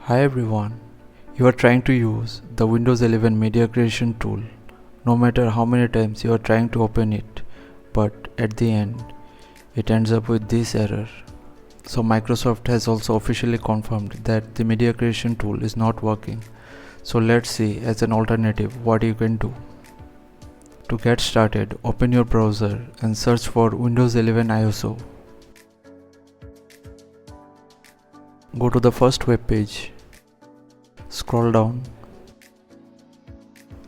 Hi everyone, you are trying to use the Windows 11 media creation tool. No matter how many times you are trying to open it, but at the end, it ends up with this error. So Microsoft has also officially confirmed that the media creation tool is not working. So let's see as an alternative what you can do. To get started, open your browser and search for Windows 11 ISO. Go to the first web page. Scroll down.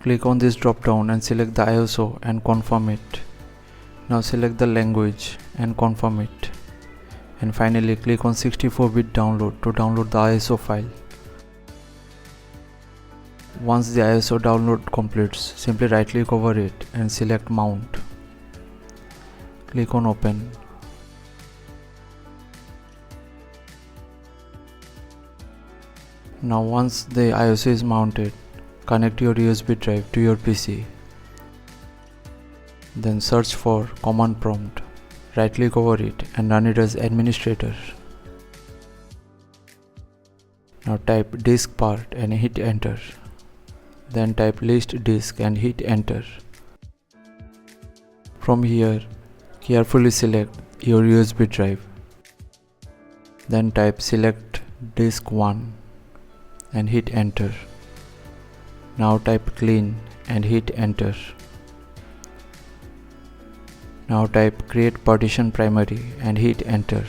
Click on this drop down and select the ISO and confirm it. Now select the language and confirm it. And finally click on 64-bit download to download the ISO file. Once the ISO download completes, simply right click over it and select mount. Click on open. Now once the ISO is mounted, connect your USB drive to your PC. Then search for command prompt. Right click over it and run it as administrator. Now type disk part and hit enter. Then type list disk and hit enter. From here, carefully select your USB drive. Then type select disk 1 and hit enter. Now type clean and hit enter. Now type create partition primary and hit enter.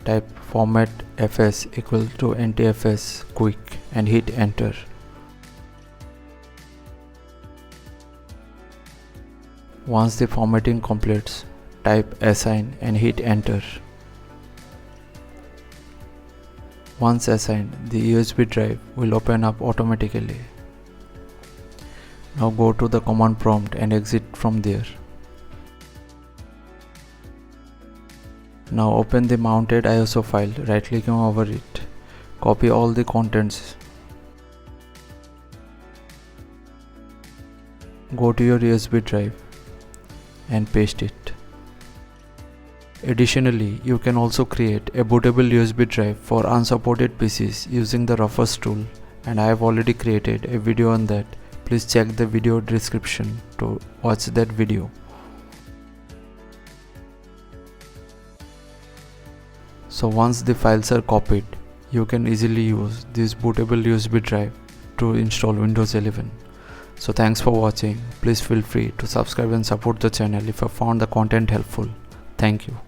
Type format fs equal to ntfs quick and hit enter. Once the formatting completes, type assign and hit enter. Once assigned, the USB drive will open up automatically. Now go to the command prompt and exit from there. Now open the mounted ISO file, right clicking over it. Copy all the contents. Go to your USB drive and paste it. Additionally, you can also create a bootable USB drive for unsupported PCs using the Roughers tool, and I have already created a video on that. Please check the video description to watch that video. So once the files are copied, you can easily use this bootable USB drive to install Windows 11. So thanks for watching. Please feel free to subscribe and support the channel if you found the content helpful. Thank you.